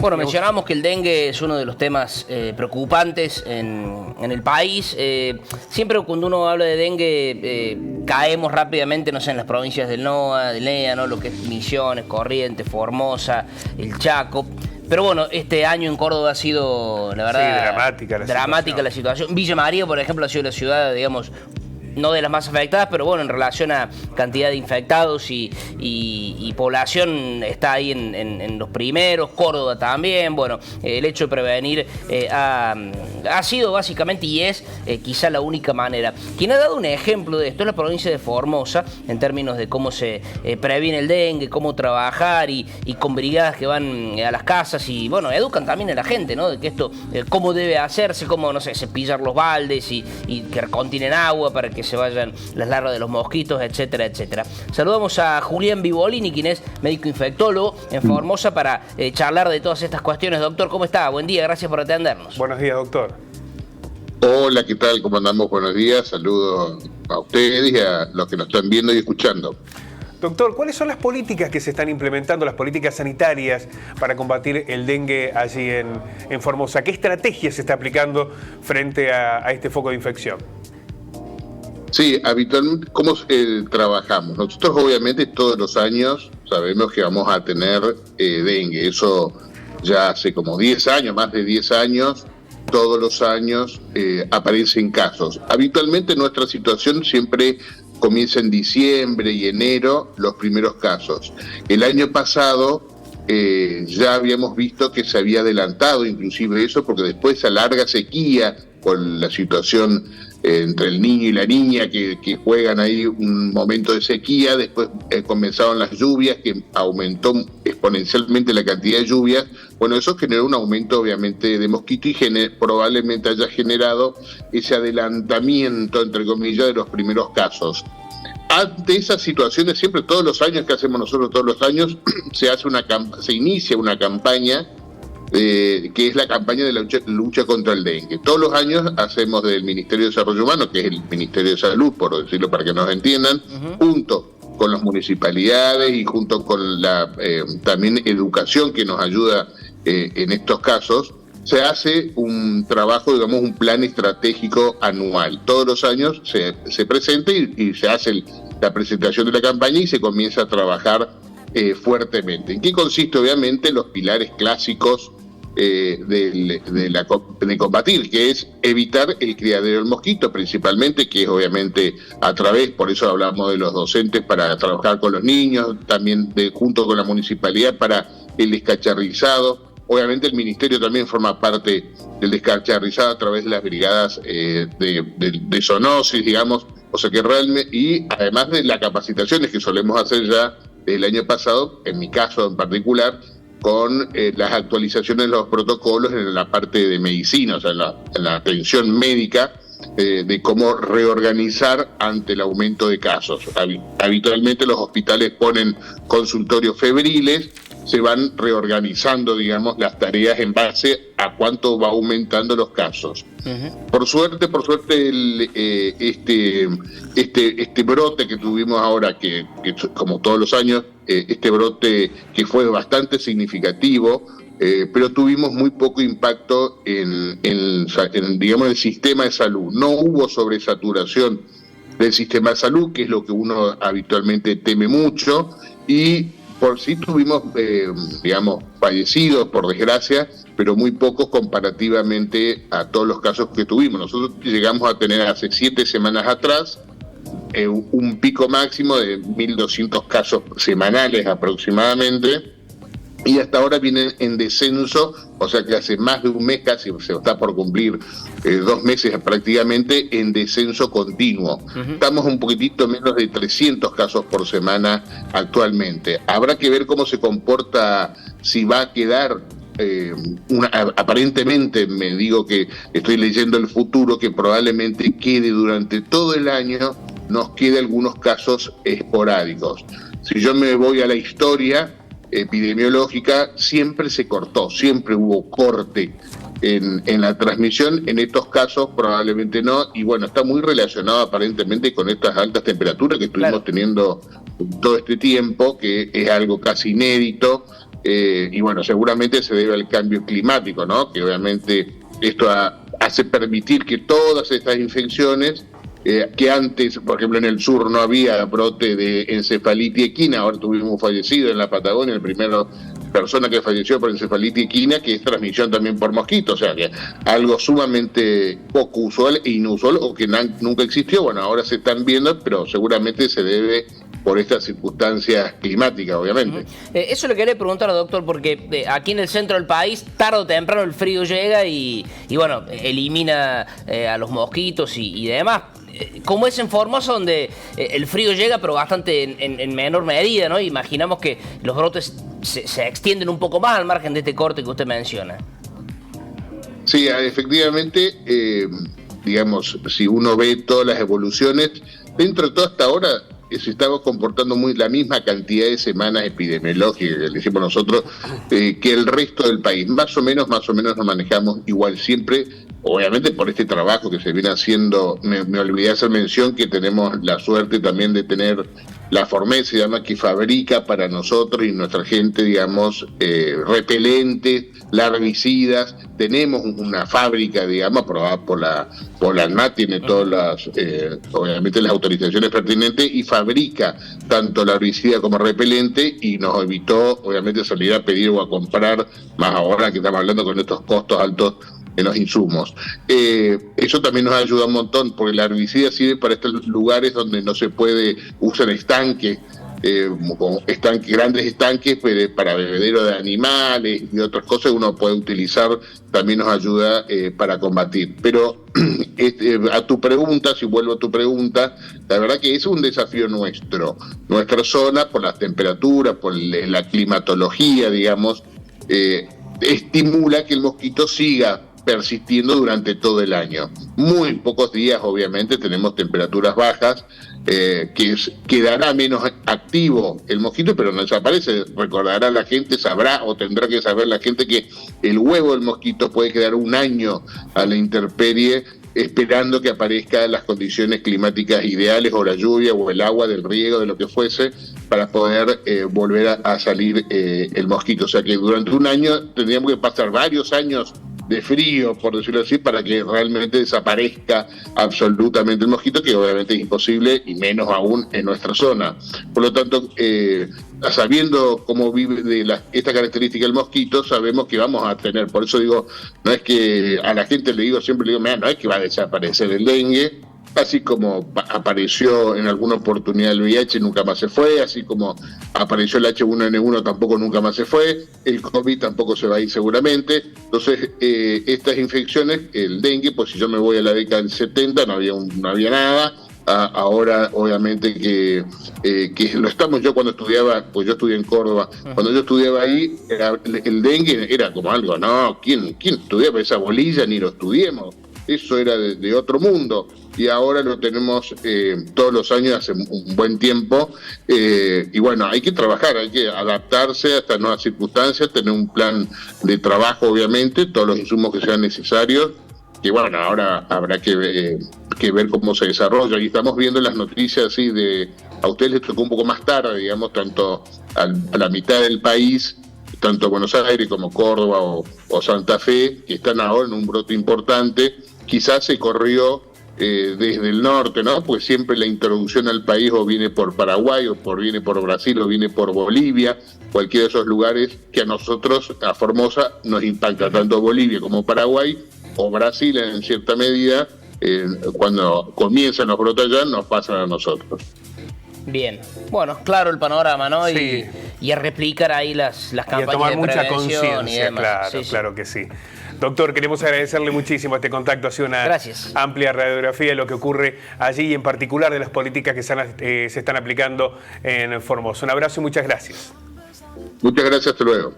Bueno, mencionamos que el dengue es uno de los temas preocupantes en el país. Siempre cuando uno habla de dengue caemos rápidamente, no sé, en las provincias del NOA, del NEA, ¿no? Lo que es Misiones, Corrientes, Formosa, el Chaco. Pero bueno, este año en Córdoba ha sido, la verdad, dramática la situación. Villa María, por ejemplo, ha sido la ciudad, digamos, no de las más afectadas, pero bueno, en relación a cantidad de infectados y población está ahí en los primeros. Córdoba también. Bueno, el hecho de prevenir ha sido básicamente y es quizá la única manera. Quien ha dado un ejemplo de esto es la provincia de Formosa, en términos de cómo se previene el dengue, cómo trabajar y con brigadas que van a las casas y, bueno, educan también a la gente, ¿no? De que esto, cómo debe hacerse, cómo, no sé, cepillar los baldes y que contienen agua para que se vayan las larvas de los mosquitos, etcétera, etcétera. Saludamos a Julián Vivolini, quien es médico infectólogo en Formosa, para charlar de todas estas cuestiones. Doctor, ¿cómo está? Buen día, gracias por atendernos. Buenos días, doctor. Hola, ¿qué tal? ¿Cómo andamos? Buenos días. Saludos a ustedes y a los que nos están viendo y escuchando. Doctor, ¿cuáles son las políticas que se están implementando, las políticas sanitarias para combatir el dengue allí en Formosa? ¿Qué estrategia se está aplicando frente a este foco de infección? Sí, habitualmente, ¿cómo trabajamos? Nosotros obviamente todos los años sabemos que vamos a tener dengue. Eso ya hace como 10 años, más de 10 años, todos los años aparecen casos. Habitualmente nuestra situación siempre comienza en diciembre y enero, los primeros casos. El año pasado ya habíamos visto que se había adelantado inclusive eso, porque después esa larga sequía con la situación entre el niño y la niña que juegan ahí un momento de sequía, después comenzaron las lluvias, que aumentó exponencialmente la cantidad de lluvias. Bueno, eso generó un aumento obviamente de mosquito y probablemente haya generado ese adelantamiento, entre comillas, de los primeros casos. Ante esas situaciones, siempre todos los años que hacemos nosotros, todos los años, se inicia una campaña que es la campaña de la lucha contra el dengue. Todos los años hacemos del Ministerio de Desarrollo Humano, que es el Ministerio de Salud, por decirlo para que nos entiendan, junto con las municipalidades y junto con la también educación que nos ayuda en estos casos, se hace un trabajo, digamos, un plan estratégico anual. Todos los años se presenta y se hace la presentación de la campaña y se comienza a trabajar fuertemente. ¿En qué consiste? Obviamente los pilares clásicos de combatir, que es evitar el criadero del mosquito principalmente, que es obviamente a través, por eso hablamos de los docentes para trabajar con los niños, también junto con la municipalidad para el descacharrizado. Obviamente el ministerio también forma parte del descacharrizado a través de las brigadas de zoonosis, digamos, o sea que realmente, y además de las capacitaciones que solemos hacer ya el año pasado, en mi caso en particular, con las actualizaciones de los protocolos en la parte de medicina, o sea, en la atención médica, de cómo reorganizar ante el aumento de casos. Habitualmente los hospitales ponen consultorios febriles, se van reorganizando, digamos, las tareas en base a cuánto va aumentando los casos. Por suerte, este brote que tuvimos ahora, que como todos los años, este brote que fue bastante significativo, pero tuvimos muy poco impacto en digamos, el sistema de salud. No hubo sobresaturación del sistema de salud, que es lo que uno habitualmente teme mucho, y por sí tuvimos, digamos, fallecidos, por desgracia, pero muy pocos comparativamente a todos los casos que tuvimos. Nosotros llegamos a tener hace 7 semanas atrás un pico máximo de 1.200 casos semanales aproximadamente, y hasta ahora vienen en descenso, o sea que hace más de un mes, casi se está por cumplir 2 meses prácticamente, en descenso continuo. Estamos un poquitito menos de 300 casos por semana actualmente. Habrá que ver cómo se comporta, si va a quedar, aparentemente me digo que estoy leyendo el futuro, que probablemente quede durante todo el año, nos quede algunos casos esporádicos. Si yo me voy a la historia epidemiológica, siempre se cortó, siempre hubo corte en la transmisión. En estos casos probablemente no, y bueno, está muy relacionado aparentemente con estas altas temperaturas que estuvimos teniendo todo este tiempo, que es algo casi inédito. y bueno, seguramente se debe al cambio climático, ¿no? Que obviamente esto hace permitir que todas estas infecciones, que antes, por ejemplo, en el sur no había brote de encefalitis equina, ahora tuvimos un fallecido en la Patagonia, el primero persona que falleció por encefalitis equina, que es transmisión también por mosquito, o sea que algo sumamente poco usual e inusual o que nunca existió. Bueno, ahora se están viendo, pero seguramente se debe por estas circunstancias climáticas, obviamente. Eso le quería preguntar, doctor, porque aquí en el centro del país, tarde o temprano el frío llega y bueno, elimina a los mosquitos y demás. Como es en Formosa, donde el frío llega, pero bastante en menor medida, ¿no? Imaginamos que los brotes se extienden un poco más al margen de este corte que usted menciona. Sí, efectivamente, digamos, si uno ve todas las evoluciones, dentro de todo hasta ahora se estaba comportando la misma cantidad de semanas epidemiológicas que le decimos nosotros que el resto del país. Más o menos nos manejamos igual siempre, obviamente por este trabajo que se viene haciendo. Me olvidé hacer mención que tenemos la suerte también de tener la Formes, se llama, que fabrica para nosotros y nuestra gente, digamos, repelentes, larvicidas. Tenemos una fábrica, digamos, aprobada por la ANMAT, tiene todas las, obviamente, las autorizaciones pertinentes y fabrica tanto larvicida como repelente, y nos evitó, obviamente, salir a pedir o a comprar, más ahora que estamos hablando con estos costos altos en los insumos. Eso también nos ayuda un montón, porque la herbicida sirve para estos lugares donde no se puede, usan estanques, grandes estanques para bebedero de animales y otras cosas uno puede utilizar, también nos ayuda para combatir. Pero a tu pregunta, si vuelvo a tu pregunta, la verdad que es un desafío nuestro. Nuestra zona, por las temperaturas, por la climatología, digamos, estimula que el mosquito siga persistiendo durante todo el año. Muy pocos días, obviamente, tenemos temperaturas bajas, quedará menos activo el mosquito, pero no desaparece. Recordará la gente, sabrá o tendrá que saber la gente que el huevo del mosquito puede quedar un año a la intemperie esperando que aparezcan las condiciones climáticas ideales, o la lluvia o el agua del riego, de lo que fuese, para poder volver a salir el mosquito. O sea que durante un año tendríamos que pasar varios años de frío, por decirlo así, para que realmente desaparezca absolutamente el mosquito, que obviamente es imposible, y menos aún en nuestra zona. Por lo tanto, sabiendo cómo vive esta característica del mosquito, sabemos que vamos a tener, por eso digo, no es que a la gente siempre le digo, no es que va a desaparecer el dengue, así como apareció en alguna oportunidad el VIH, nunca más se fue, así como apareció el H1N1, tampoco nunca más se fue, el COVID tampoco se va a ir seguramente. Entonces, estas infecciones, el dengue, pues si yo me voy a la década del 70, no había nada. Ahora, obviamente, que lo estamos. Yo cuando estudiaba, pues yo estudié en Córdoba, cuando yo estudiaba ahí, el dengue era como algo, no, ¿quién estudiaba esa bolilla? Ni lo estudiemos. Eso era de otro mundo, y ahora lo tenemos todos los años hace un buen tiempo, y bueno, hay que trabajar, hay que adaptarse a estas nuevas circunstancias, tener un plan de trabajo, obviamente, todos los insumos que sean necesarios, que bueno, ahora habrá que ver cómo se desarrolla, y estamos viendo las noticias así a ustedes les tocó un poco más tarde, digamos, tanto a la mitad del país, tanto Buenos Aires como Córdoba o Santa Fe, que están ahora en un brote importante. Quizás se corrió desde el norte, ¿no? Pues siempre la introducción al país o viene por Paraguay, viene por Brasil, o viene por Bolivia, cualquiera de esos lugares que a nosotros, a Formosa, nos impacta, tanto Bolivia como Paraguay o Brasil en cierta medida. Cuando comienzan los brotes allá, nos pasan a nosotros. Bien, bueno, claro el panorama, ¿no? Sí. Y a replicar ahí las campañas y a tomar de mucha prevención conciencia, claro, sí, claro que sí. Doctor, queremos agradecerle muchísimo este contacto. Ha sido una amplia radiografía de lo que ocurre allí, y en particular de las políticas que se están aplicando en Formosa. Un abrazo y muchas gracias. Muchas gracias, hasta luego.